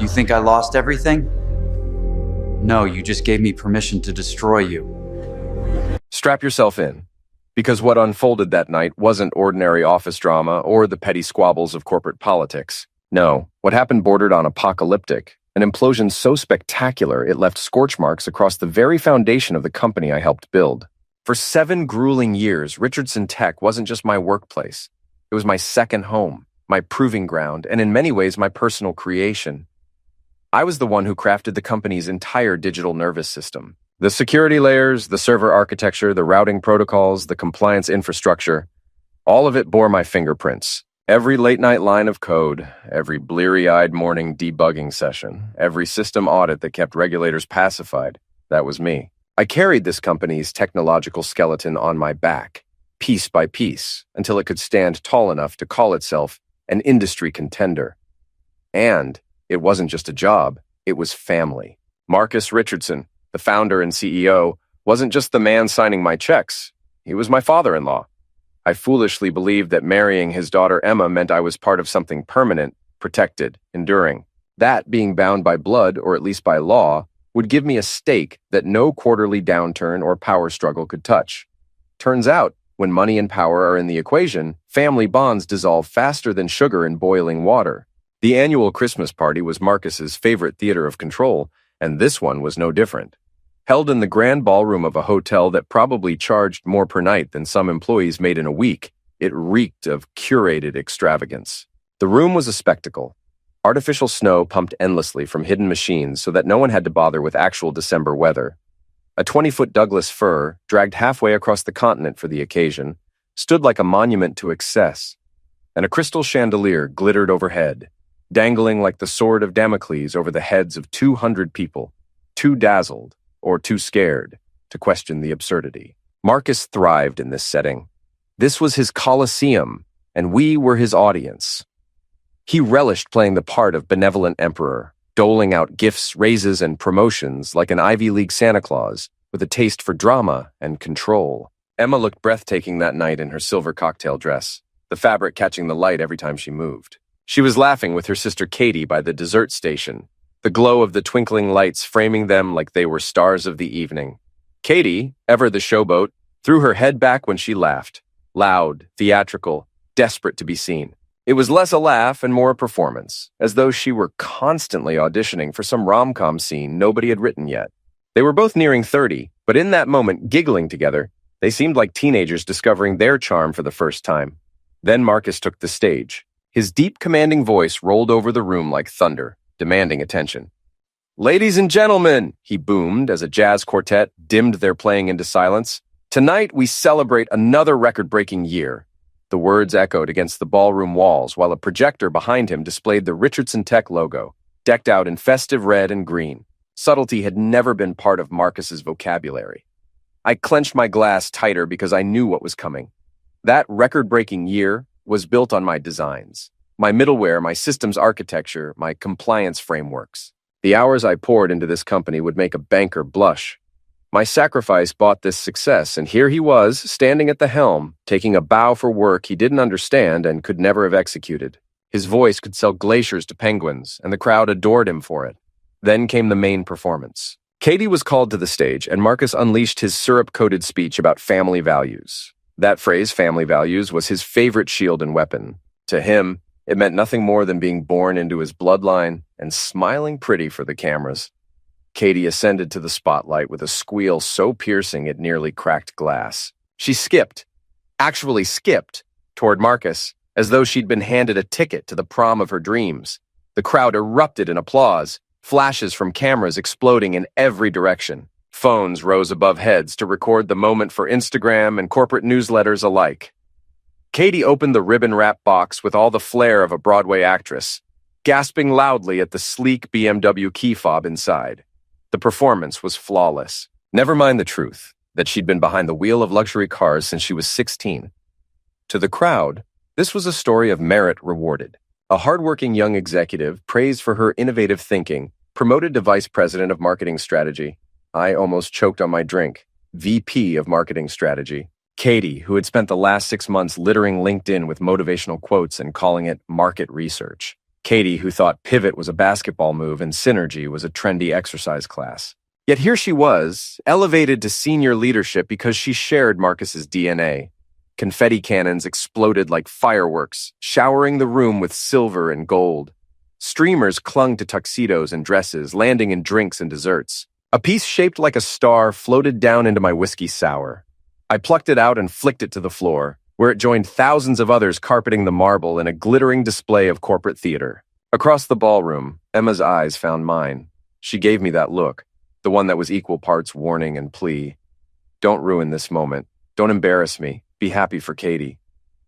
You think I lost everything? No, you just gave me permission to destroy you. Strap yourself in, because what unfolded that night wasn't ordinary office drama or the petty squabbles of corporate politics. No, what happened bordered on apocalyptic, an implosion so spectacular it left scorch marks across the very foundation of the company I helped build. For 7 grueling years, Richardson Tech wasn't just my workplace. It was my second home, my proving ground, and in many ways my personal creation. I was the one who crafted the company's entire digital nervous system. The security layers, the server architecture, the routing protocols, the compliance infrastructure, all of it bore my fingerprints. Every late-night line of code, every bleary-eyed morning debugging session, every system audit that kept regulators pacified, that was me. I carried this company's technological skeleton on my back, piece by piece, until it could stand tall enough to call itself an industry contender. And it wasn't just a job, it was family. Marcus Richardson, the founder and CEO, wasn't just the man signing my checks. He was my father-in-law. I foolishly believed that marrying his daughter Emma meant I was part of something permanent, protected, enduring. That, being bound by blood, or at least by law, would give me a stake that no quarterly downturn or power struggle could touch. Turns out, when money and power are in the equation, family bonds dissolve faster than sugar in boiling water. The annual Christmas party was Marcus's favorite theater of control, and this one was no different. Held in the grand ballroom of a hotel that probably charged more per night than some employees made in a week, it reeked of curated extravagance. The room was a spectacle. Artificial snow pumped endlessly from hidden machines so that no one had to bother with actual December weather. A 20-foot Douglas fir, dragged halfway across the continent for the occasion, stood like a monument to excess, and a crystal chandelier glittered overhead, dangling like the sword of Damocles over the heads of 200 people, too dazzled or too scared to question the absurdity. Marcus thrived in this setting. This was his Colosseum, and we were his audience. He relished playing the part of benevolent emperor, doling out gifts, raises, and promotions like an Ivy League Santa Claus, with a taste for drama and control. Emma looked breathtaking that night in her silver cocktail dress, the fabric catching the light every time she moved. She was laughing with her sister Katie by the dessert station, the glow of the twinkling lights framing them like they were stars of the evening. Katie, ever the showboat, threw her head back when she laughed, loud, theatrical, desperate to be seen. It was less a laugh and more a performance, as though she were constantly auditioning for some rom-com scene nobody had written yet. They were both nearing 30, but in that moment, giggling together, they seemed like teenagers discovering their charm for the first time. Then Marcus took the stage. His deep, commanding voice rolled over the room like thunder, demanding attention. "Ladies and gentlemen," he boomed as a jazz quartet dimmed their playing into silence, "tonight we celebrate another record-breaking year." The words echoed against the ballroom walls while a projector behind him displayed the Richardson Tech logo, decked out in festive red and green. Subtlety had never been part of Marcus's vocabulary. I clenched my glass tighter because I knew what was coming. That record-breaking year was built on my designs, my middleware, my systems architecture, my compliance frameworks. The hours I poured into this company would make a banker blush. My sacrifice bought this success, and here he was, standing at the helm, taking a bow for work he didn't understand and could never have executed. His voice could sell glaciers to penguins, and the crowd adored him for it. Then came the main performance. Katie was called to the stage, and Marcus unleashed his syrup-coated speech about family values. That phrase, family values, was his favorite shield and weapon. To him, it meant nothing more than being born into his bloodline and smiling pretty for the cameras. Katie ascended to the spotlight with a squeal so piercing it nearly cracked glass. She actually skipped, toward Marcus, as though she'd been handed a ticket to the prom of her dreams. The crowd erupted in applause, flashes from cameras exploding in every direction. Phones rose above heads to record the moment for Instagram and corporate newsletters alike. Katie opened the ribbon-wrap box with all the flair of a Broadway actress, gasping loudly at the sleek BMW key fob inside. The performance was flawless. Never mind the truth, that she'd been behind the wheel of luxury cars since she was 16. To the crowd, this was a story of merit rewarded. A hardworking young executive praised for her innovative thinking, promoted to vice president of marketing strategy. I almost choked on my drink. VP of marketing strategy. Katie, who had spent the last 6 months littering LinkedIn with motivational quotes and calling it market research. Katie, who thought pivot was a basketball move and synergy was a trendy exercise class. Yet here she was, elevated to senior leadership because she shared Marcus's DNA. Confetti cannons exploded like fireworks, showering the room with silver and gold. Streamers clung to tuxedos and dresses, landing in drinks and desserts. A piece shaped like a star floated down into my whiskey sour. I plucked it out and flicked it to the floor, where it joined thousands of others carpeting the marble in a glittering display of corporate theater. Across the ballroom, Emma's eyes found mine. She gave me that look, the one that was equal parts warning and plea. Don't ruin this moment. Don't embarrass me. Be happy for Katie.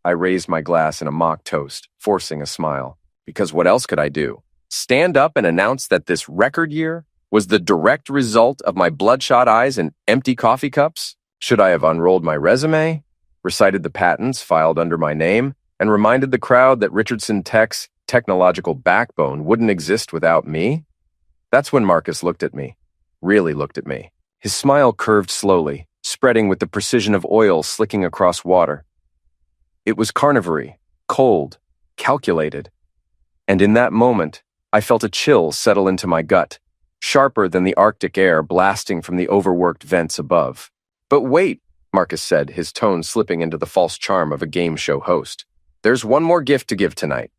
I raised my glass in a mock toast, forcing a smile. Because what else could I do? Stand up and announce that this record year was the direct result of my bloodshot eyes and empty coffee cups? Should I have unrolled my resume, recited the patents filed under my name, and reminded the crowd that Richardson Tech's technological backbone wouldn't exist without me? That's when Marcus looked at me, really looked at me. His smile curved slowly, spreading with the precision of oil slicking across water. It was carnivory, cold, calculated. And in that moment, I felt a chill settle into my gut, sharper than the Arctic air blasting from the overworked vents above. But wait, Marcus said, his tone slipping into the false charm of a game show host. There's one more gift to give tonight.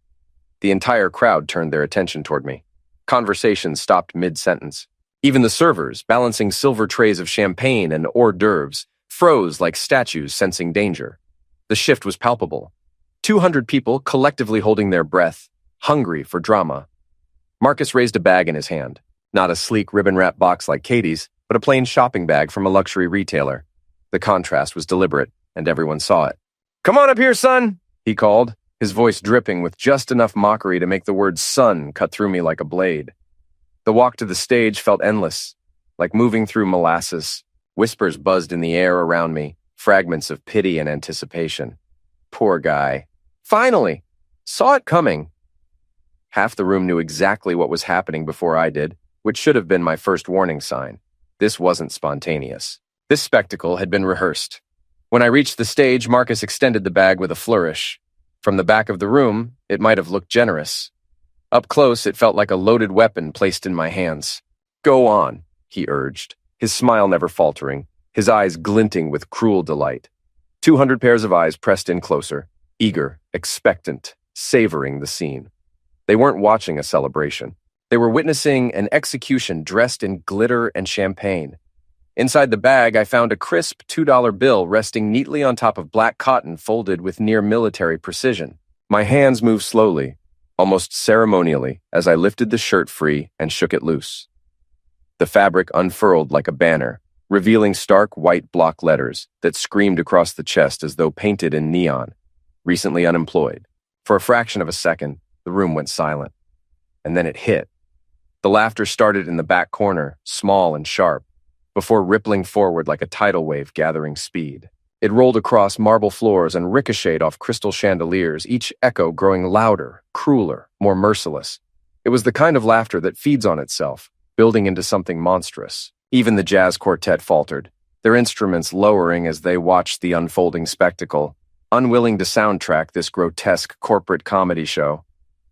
The entire crowd turned their attention toward me. Conversation stopped mid-sentence. Even the servers, balancing silver trays of champagne and hors d'oeuvres, froze like statues sensing danger. The shift was palpable. 200 people collectively holding their breath, hungry for drama. Marcus raised a bag in his hand. Not a sleek ribbon-wrapped box like Katie's, but a plain shopping bag from a luxury retailer. The contrast was deliberate, and everyone saw it. "Come on up here, son," he called, his voice dripping with just enough mockery to make the word son cut through me like a blade. The walk to the stage felt endless, like moving through molasses. Whispers buzzed in the air around me, fragments of pity and anticipation. Poor guy. Finally! Saw it coming. Half the room knew exactly what was happening before I did, which should have been my first warning sign. This wasn't spontaneous. This spectacle had been rehearsed. When I reached the stage, Marcus extended the bag with a flourish. From the back of the room, it might have looked generous. Up close, it felt like a loaded weapon placed in my hands. "Go on," he urged, his smile never faltering, his eyes glinting with cruel delight. 200 pairs of eyes pressed in closer, eager, expectant, savoring the scene. They weren't watching a celebration. They were witnessing an execution dressed in glitter and champagne. Inside the bag, I found a crisp $2 bill resting neatly on top of black cotton folded with near-military precision. My hands moved slowly, almost ceremonially, as I lifted the shirt free and shook it loose. The fabric unfurled like a banner, revealing stark white block letters that screamed across the chest as though painted in neon. Recently unemployed. For a fraction of a second, the room went silent. And then it hit. The laughter started in the back corner, small and sharp, before rippling forward like a tidal wave gathering speed. It rolled across marble floors and ricocheted off crystal chandeliers, each echo growing louder, crueler, more merciless. It was the kind of laughter that feeds on itself, building into something monstrous. Even the jazz quartet faltered, their instruments lowering as they watched the unfolding spectacle, unwilling to soundtrack this grotesque corporate comedy show.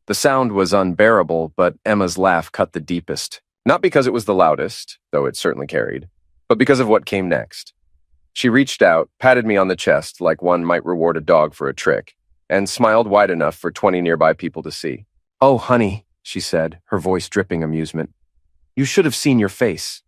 The sound was unbearable, but Emma's laugh cut the deepest. Not because it was the loudest, though it certainly carried, but because of what came next. She reached out, patted me on the chest like one might reward a dog for a trick, and smiled wide enough for 20 nearby people to see. "Oh, honey," she said, her voice dripping amusement. "You should have seen your face."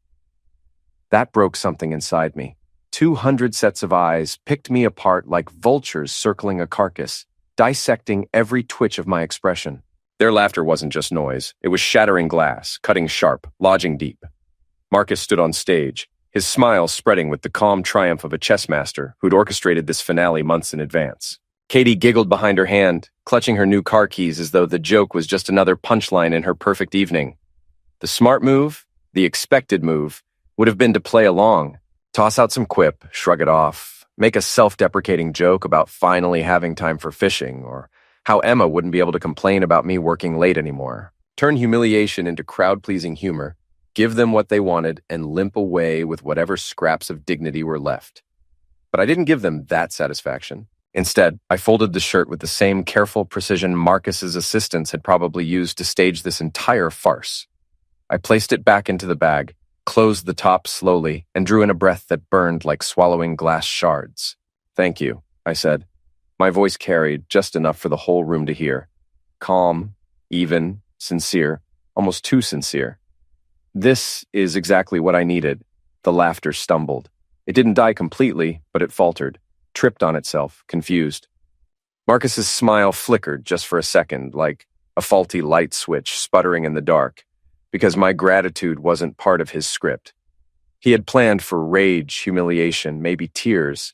That broke something inside me. 200 sets of eyes picked me apart like vultures circling a carcass, dissecting every twitch of my expression. Their laughter wasn't just noise. It was shattering glass, cutting sharp, lodging deep. Marcus stood on stage, his smile spreading with the calm triumph of a chess master who'd orchestrated this finale months in advance. Katie giggled behind her hand, clutching her new car keys as though the joke was just another punchline in her perfect evening. The smart move, the expected move, would have been to play along, toss out some quip, shrug it off, make a self-deprecating joke about finally having time for fishing, or how Emma wouldn't be able to complain about me working late anymore. Turn humiliation into crowd-pleasing humor, give them what they wanted, and limp away with whatever scraps of dignity were left. But I didn't give them that satisfaction. Instead, I folded the shirt with the same careful precision Marcus's assistants had probably used to stage this entire farce. I placed it back into the bag, closed the top slowly, and drew in a breath that burned like swallowing glass shards. "Thank you," I said. My voice carried just enough for the whole room to hear. Calm, even, sincere, almost too sincere. "This is exactly what I needed." The laughter stumbled. It didn't die completely, but it faltered, tripped on itself, confused. Marcus's smile flickered just for a second, like a faulty light switch sputtering in the dark, because my gratitude wasn't part of his script. He had planned for rage, humiliation, maybe tears.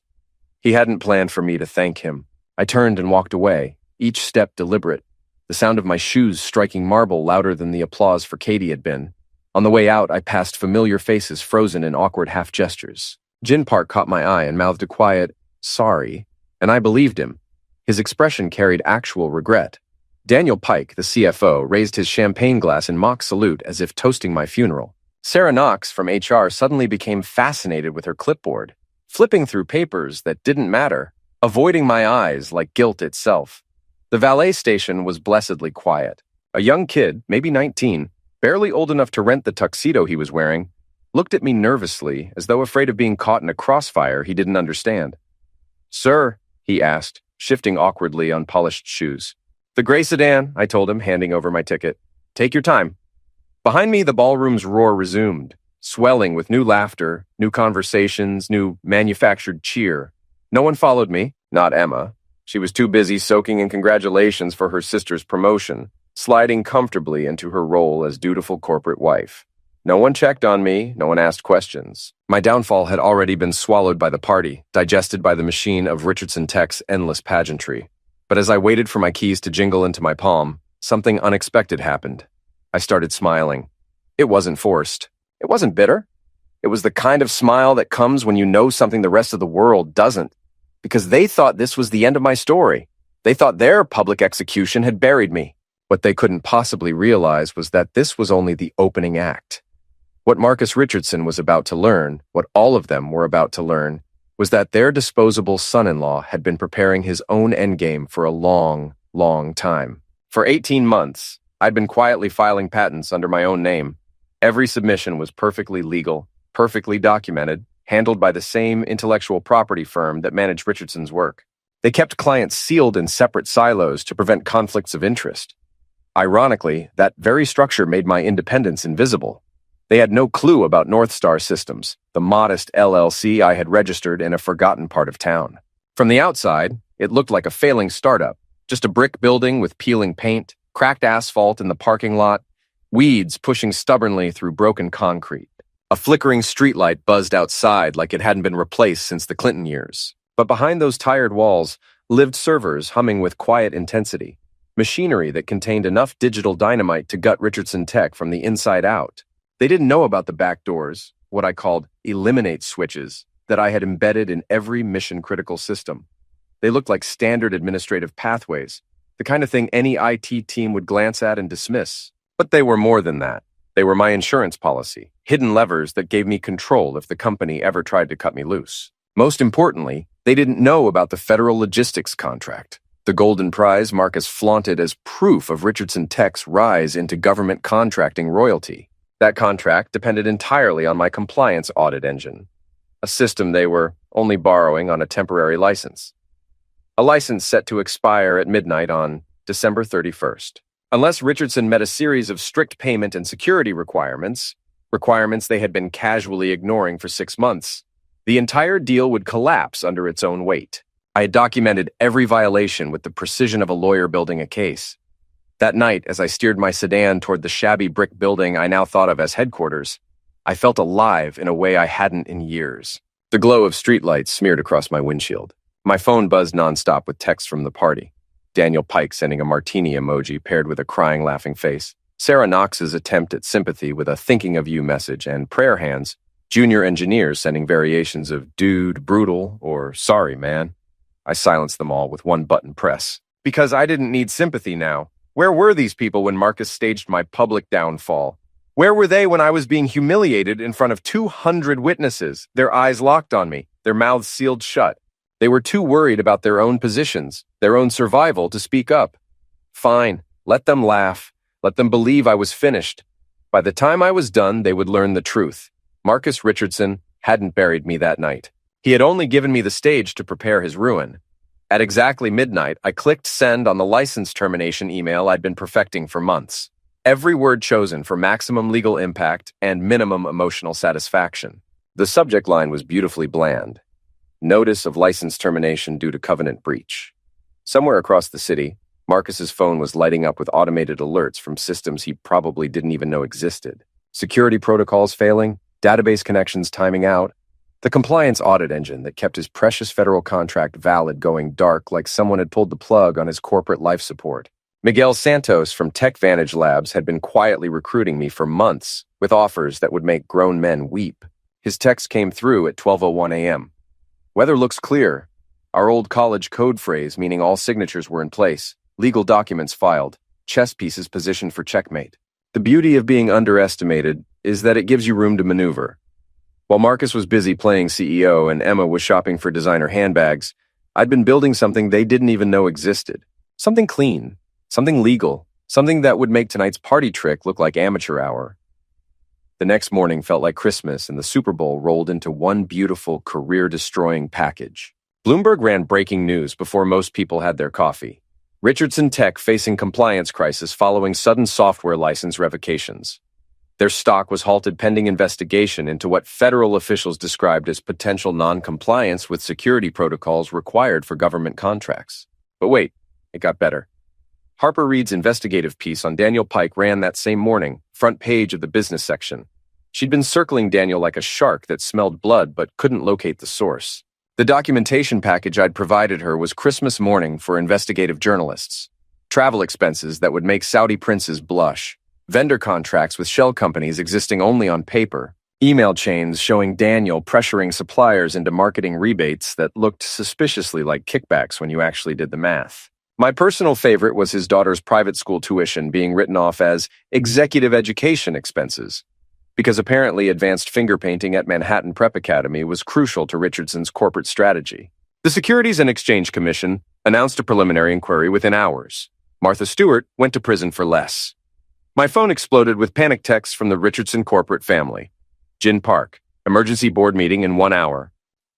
He hadn't planned for me to thank him. I turned and walked away, each step deliberate, the sound of my shoes striking marble louder than the applause for Katie had been. On the way out, I passed familiar faces frozen in awkward half gestures. Jin Park caught my eye and mouthed a quiet, "Sorry," and I believed him. His expression carried actual regret. Daniel Pike, the CFO, raised his champagne glass in mock salute as if toasting my funeral. Sarah Knox from HR suddenly became fascinated with her clipboard, flipping through papers that didn't matter, avoiding my eyes like guilt itself. The valet station was blessedly quiet. A young kid, maybe 19, barely old enough to rent the tuxedo he was wearing, looked at me nervously as though afraid of being caught in a crossfire he didn't understand. "Sir," he asked, shifting awkwardly on polished shoes. "The gray sedan," I told him, handing over my ticket. "Take your time." Behind me, the ballroom's roar resumed, swelling with new laughter, new conversations, new manufactured cheer. No one followed me, not Emma. She was too busy soaking in congratulations for her sister's promotion, sliding comfortably into her role as dutiful corporate wife. No one checked on me, no one asked questions. My downfall had already been swallowed by the party, digested by the machine of Richardson Tech's endless pageantry. But as I waited for my keys to jingle into my palm, something unexpected happened. I started smiling. It wasn't forced. It wasn't bitter. It was the kind of smile that comes when you know something the rest of the world doesn't. Because they thought this was the end of my story. They thought their public execution had buried me. What they couldn't possibly realize was that this was only the opening act. What Marcus Richardson was about to learn, what all of them were about to learn, was that their disposable son-in-law had been preparing his own endgame for a long, long time. For 18 months, I'd been quietly filing patents under my own name. Every submission was perfectly legal, perfectly documented, handled by the same intellectual property firm that managed Richardson's work. They kept clients sealed in separate silos to prevent conflicts of interest. Ironically, that very structure made my independence invisible. They had no clue about North Star Systems, the modest LLC I had registered in a forgotten part of town. From the outside, it looked like a failing startup, just a brick building with peeling paint, cracked asphalt in the parking lot, weeds pushing stubbornly through broken concrete. A flickering streetlight buzzed outside like it hadn't been replaced since the Clinton years. But behind those tired walls lived servers humming with quiet intensity, machinery that contained enough digital dynamite to gut Richardson Tech from the inside out. They didn't know about the back doors, what I called eliminate switches, that I had embedded in every mission-critical system. They looked like standard administrative pathways, the kind of thing any IT team would glance at and dismiss. But they were more than that. They were my insurance policy, hidden levers that gave me control if the company ever tried to cut me loose. Most importantly, they didn't know about the federal logistics contract, the golden prize Marcus flaunted as proof of Richardson Tech's rise into government contracting royalty. That contract depended entirely on my compliance audit engine, a system they were only borrowing on a temporary license. A license set to expire at midnight on December 31st. Unless Richardson met a series of strict payment and security requirements they had been casually ignoring for 6 months, the entire deal would collapse under its own weight. I had documented every violation with the precision of a lawyer building a case. That night, as I steered my sedan toward the shabby brick building I now thought of as headquarters, I felt alive in a way I hadn't in years. The glow of streetlights smeared across my windshield. My phone buzzed nonstop with texts from the party. Daniel Pike sending a martini emoji paired with a crying, laughing face. Sarah Knox's attempt at sympathy with a thinking of you message, and prayer hands, junior engineers sending variations of dude, brutal, or sorry, man. I silenced them all with one button press. Because I didn't need sympathy now. Where were these people when Marcus staged my public downfall? Where were they when I was being humiliated in front of 200 witnesses, their eyes locked on me, their mouths sealed shut? They were too worried about their own positions, their own survival to speak up. Fine, let them laugh. Let them believe I was finished. By the time I was done, they would learn the truth. Marcus Richardson hadn't buried me that night. He had only given me the stage to prepare his ruin. At exactly midnight, I clicked send on the license termination email I'd been perfecting for months. Every word chosen for maximum legal impact and minimum emotional satisfaction. The subject line was beautifully bland. Notice of license termination due to covenant breach. Somewhere across the city, Marcus's phone was lighting up with automated alerts from systems he probably didn't even know existed. Security protocols failing, database connections timing out, the compliance audit engine that kept his precious federal contract valid going dark like someone had pulled the plug on his corporate life support. Miguel Santos from TechVantage Labs had been quietly recruiting me for months with offers that would make grown men weep. His text came through at 12:01 a.m. Weather looks clear. Our old college code phrase meaning all signatures were in place, legal documents filed, chess pieces positioned for checkmate. The beauty of being underestimated is that it gives you room to maneuver. While Marcus was busy playing CEO and Emma was shopping for designer handbags, I'd been building something they didn't even know existed. Something clean, something legal, something that would make tonight's party trick look like amateur hour. The next morning felt like Christmas, and the Super Bowl rolled into one beautiful, career-destroying package. Bloomberg ran breaking news before most people had their coffee. Richardson Tech facing compliance crisis following sudden software license revocations. Their stock was halted pending investigation into what federal officials described as potential non-compliance with security protocols required for government contracts. But wait, it got better. Harper Reid's investigative piece on Daniel Pike ran that same morning, front page of the business section. She'd been circling Daniel like a shark that smelled blood but couldn't locate the source. The documentation package I'd provided her was Christmas morning for investigative journalists. Travel expenses that would make Saudi princes blush. Vendor contracts with shell companies existing only on paper. Email chains showing Daniel pressuring suppliers into marketing rebates that looked suspiciously like kickbacks when you actually did the math. My personal favorite was his daughter's private school tuition being written off as executive education expenses, because apparently advanced finger painting at Manhattan Prep Academy was crucial to Richardson's corporate strategy. The Securities and Exchange Commission announced a preliminary inquiry within hours. Martha Stewart went to prison for less. My phone exploded with panic texts from the Richardson corporate family. Gin Park, emergency board meeting in 1 hour.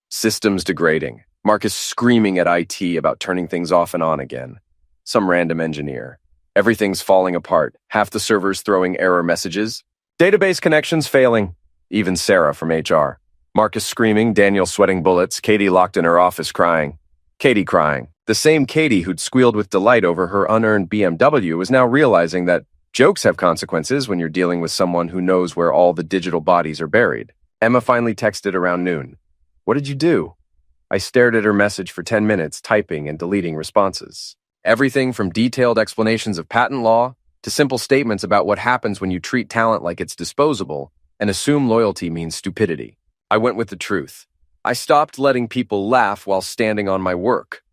Systems degrading. Marcus screaming at IT about turning things off and on again. Some random engineer. Everything's falling apart. Half the servers throwing error messages. Database connections failing. Even Sarah from HR. Marcus screaming, Daniel sweating bullets, Katie locked in her office crying. Katie crying. The same Katie who'd squealed with delight over her unearned BMW was now realizing that jokes have consequences when you're dealing with someone who knows where all the digital bodies are buried. Emma finally texted around noon. What did you do? I stared at her message for 10 minutes, typing and deleting responses. Everything from detailed explanations of patent law to simple statements about what happens when you treat talent like it's disposable and assume loyalty means stupidity. I went with the truth. I stopped letting people laugh while standing on my work.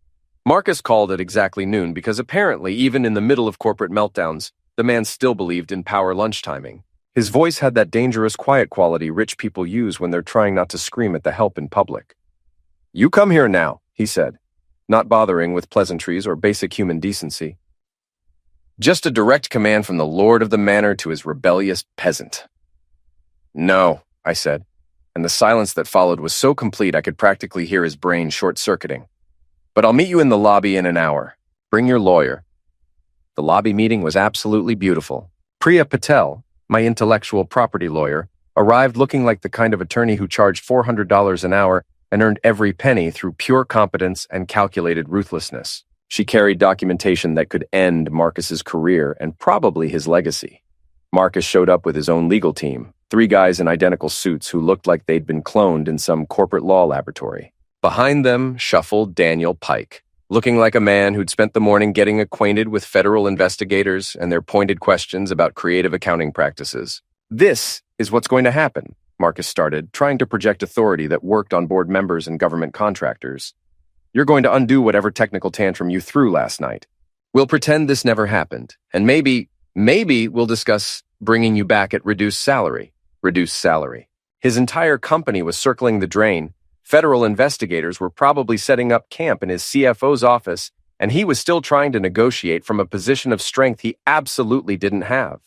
Marcus called at exactly noon because apparently, even in the middle of corporate meltdowns, the man still believed in power lunch timing. His voice had that dangerous quiet quality rich people use when they're trying not to scream at the help in public. You come here now, he said, not bothering with pleasantries or basic human decency. Just a direct command from the lord of the manor to his rebellious peasant. No, I said, and the silence that followed was so complete I could practically hear his brain short-circuiting. But I'll meet you in the lobby in an hour. Bring your lawyer. The lobby meeting was absolutely beautiful. Priya Patel, my intellectual property lawyer, arrived looking like the kind of attorney who charged $400 an hour and earned every penny through pure competence and calculated ruthlessness. She carried documentation that could end Marcus's career and probably his legacy. Marcus showed up with his own legal team, 3 guys in identical suits who looked like they'd been cloned in some corporate law laboratory. Behind them shuffled Daniel Pike, looking like a man who'd spent the morning getting acquainted with federal investigators and their pointed questions about creative accounting practices. This is what's going to happen, Marcus started, trying to project authority that worked on board members and government contractors. You're going to undo whatever technical tantrum you threw last night. We'll pretend this never happened, and maybe we'll discuss bringing you back at reduced salary. Reduced salary. His entire company was circling the drain, Federal investigators were probably setting up camp in his CFO's office, and he was still trying to negotiate from a position of strength he absolutely didn't have.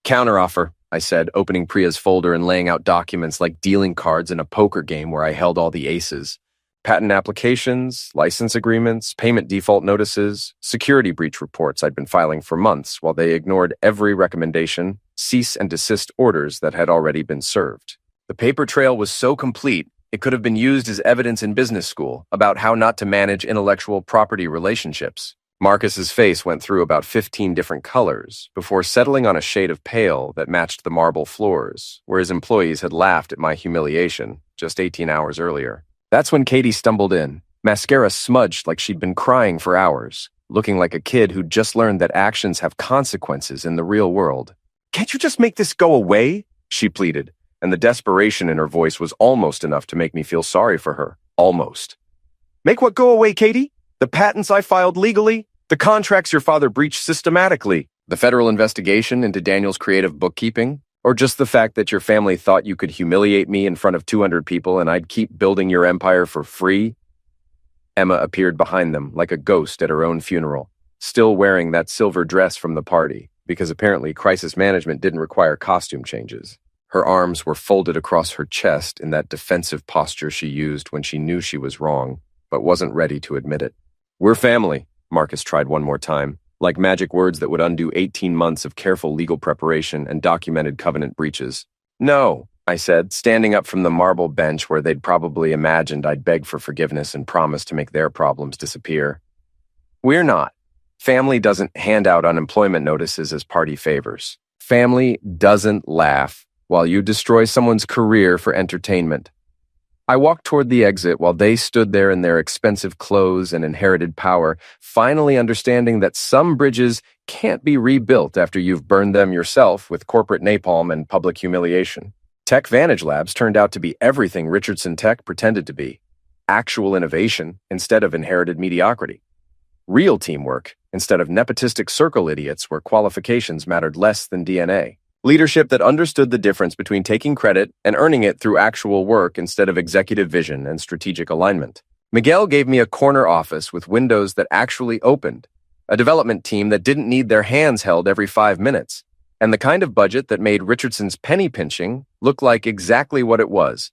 Counteroffer, I said, opening Priya's folder and laying out documents like dealing cards in a poker game where I held all the aces. Patent applications, license agreements, payment default notices, security breach reports I'd been filing for months while they ignored every recommendation, cease and desist orders that had already been served. The paper trail was so complete, it could have been used as evidence in business school about how not to manage intellectual property relationships. Marcus's face went through about 15 different colors before settling on a shade of pale that matched the marble floors, where his employees had laughed at my humiliation just 18 hours earlier. That's when Katie stumbled in, mascara smudged like she'd been crying for hours, looking like a kid who'd just learned that actions have consequences in the real world. "Can't you just make this go away?" she pleaded, and the desperation in her voice was almost enough to make me feel sorry for her. Almost. "Make what go away, Katie? The patents I filed legally? The contracts your father breached systematically? The federal investigation into Daniel's creative bookkeeping? Or just the fact that your family thought you could humiliate me in front of 200 people and I'd keep building your empire for free?" Emma appeared behind them like a ghost at her own funeral, still wearing that silver dress from the party, because apparently crisis management didn't require costume changes. Her arms were folded across her chest in that defensive posture she used when she knew she was wrong, but wasn't ready to admit it. "We're family," Marcus tried one more time, like magic words that would undo 18 months of careful legal preparation and documented covenant breaches. "No," I said, standing up from the marble bench where they'd probably imagined I'd beg for forgiveness and promise to make their problems disappear. "We're not. Family doesn't hand out unemployment notices as party favors. Family doesn't laugh while you destroy someone's career for entertainment." I walked toward the exit while they stood there in their expensive clothes and inherited power, finally understanding that some bridges can't be rebuilt after you've burned them yourself with corporate napalm and public humiliation. Tech Vantage Labs turned out to be everything Richardson Tech pretended to be. Actual innovation instead of inherited mediocrity. Real teamwork instead of nepotistic circle idiots where qualifications mattered less than DNA. Leadership that understood the difference between taking credit and earning it through actual work instead of executive vision and strategic alignment. Miguel gave me a corner office with windows that actually opened, a development team that didn't need their hands held every 5 minutes, and the kind of budget that made Richardson's penny pinching look like exactly what it was: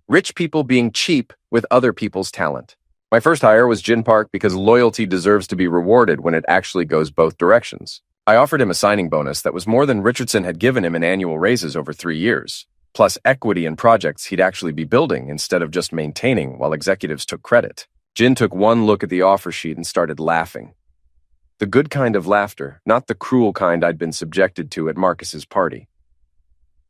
rich people being cheap with other people's talent. My first hire was Gin Park because loyalty deserves to be rewarded when it actually goes both directions. I offered him a signing bonus that was more than Richardson had given him in annual raises over 3 years, plus equity in projects he'd actually be building instead of just maintaining while executives took credit. Jin took one look at the offer sheet and started laughing. The good kind of laughter, not the cruel kind I'd been subjected to at Marcus's party.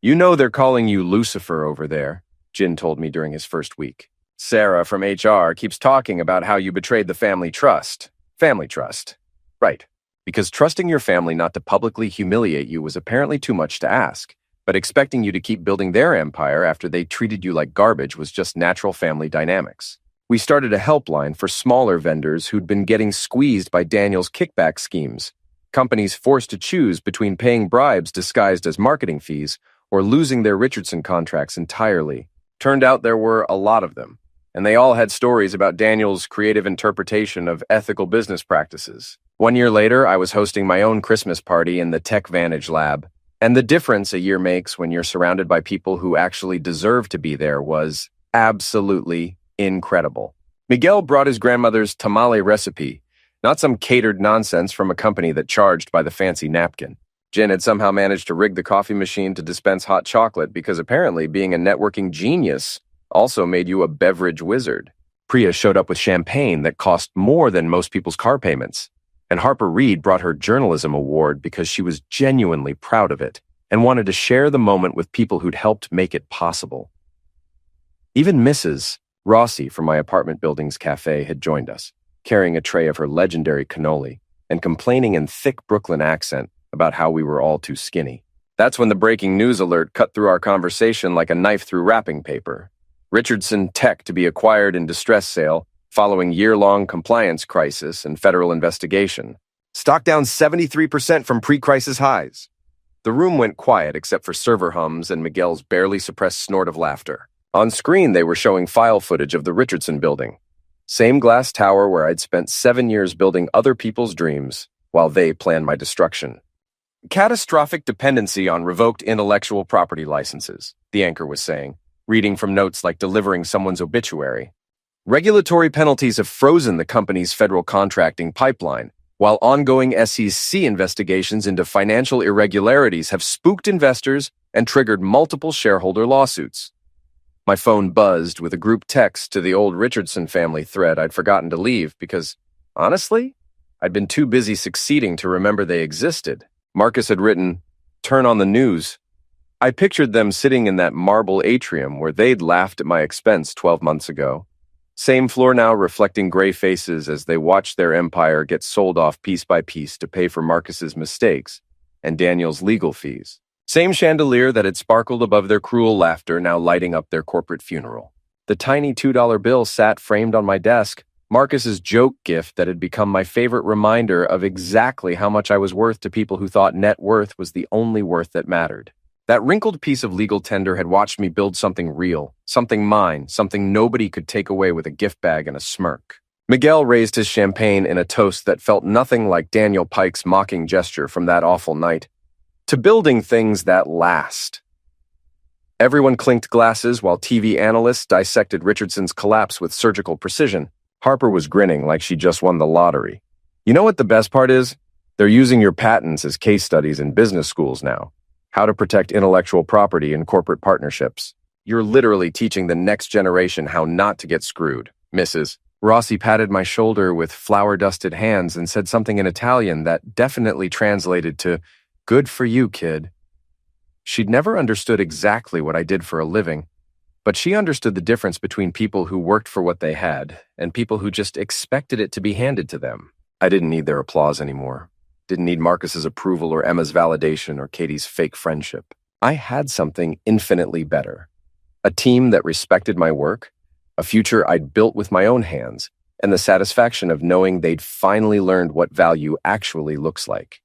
"You know they're calling you Lucifer over there," Jin told me during his first week. "Sarah from HR keeps talking about how you betrayed the family trust." Family trust. Right. Because trusting your family not to publicly humiliate you was apparently too much to ask, but expecting you to keep building their empire after they treated you like garbage was just natural family dynamics. We started a helpline for smaller vendors who'd been getting squeezed by Daniel's kickback schemes, companies forced to choose between paying bribes disguised as marketing fees or losing their Richardson contracts entirely. Turned out there were a lot of them, and they all had stories about Daniel's creative interpretation of ethical business practices. 1 year later, I was hosting my own Christmas party in the Tech Vantage Lab, and the difference a year makes when you're surrounded by people who actually deserve to be there was absolutely incredible. Miguel brought his grandmother's tamale recipe, not some catered nonsense from a company that charged by the fancy napkin. Jen had somehow managed to rig the coffee machine to dispense hot chocolate because apparently being a networking genius also made you a beverage wizard. Priya showed up with champagne that cost more than most people's car payments. And Harper Reed brought her journalism award because she was genuinely proud of it and wanted to share the moment with people who'd helped make it possible. Even Mrs. Rossi from my apartment building's cafe had joined us, carrying a tray of her legendary cannoli and complaining in thick Brooklyn accent about how we were all too skinny. That's when the breaking news alert cut through our conversation like a knife through wrapping paper. Richardson Tech to be acquired in distress sale following year-long compliance crisis and federal investigation. Stock down 73% from pre-crisis highs. The room went quiet except for server hums and Miguel's barely suppressed snort of laughter. On screen, they were showing file footage of the Richardson building. Same glass tower where I'd spent 7 years building other people's dreams while they planned my destruction. Catastrophic dependency on revoked intellectual property licenses, the anchor was saying, reading from notes like delivering someone's obituary. Regulatory penalties have frozen the company's federal contracting pipeline, while ongoing SEC investigations into financial irregularities have spooked investors and triggered multiple shareholder lawsuits. My phone buzzed with a group text to the old Richardson family thread I'd forgotten to leave because, honestly, I'd been too busy succeeding to remember they existed. Marcus had written, "Turn on the news." I pictured them sitting in that marble atrium where they'd laughed at my expense 12 months ago. Same floor now, reflecting gray faces as they watched their empire get sold off piece by piece to pay for Marcus's mistakes and Daniel's legal fees. Same chandelier that had sparkled above their cruel laughter now lighting up their corporate funeral. The tiny $2 bill sat framed on my desk, Marcus's joke gift that had become my favorite reminder of exactly how much I was worth to people who thought net worth was the only worth that mattered. That wrinkled piece of legal tender had watched me build something real, something mine, something nobody could take away with a gift bag and a smirk. Miguel raised his champagne in a toast that felt nothing like Daniel Pike's mocking gesture from that awful night. To building things that last. Everyone clinked glasses while TV analysts dissected Richardson's collapse with surgical precision. Harper was grinning like she just won the lottery. You know what the best part is? They're using your patents as case studies in business schools now. How to protect intellectual property in corporate partnerships. You're literally teaching the next generation how not to get screwed, Mrs. Rossi patted my shoulder with flour-dusted hands and said something in Italian that definitely translated to, "Good for you, kid." She'd never understood exactly what I did for a living, but she understood the difference between people who worked for what they had and people who just expected it to be handed to them. I didn't need their applause anymore. Didn't need Marcus's approval or Emma's validation or Katie's fake friendship. I had something infinitely better. A team that respected my work, a future I'd built with my own hands, and the satisfaction of knowing they'd finally learned what value actually looks like.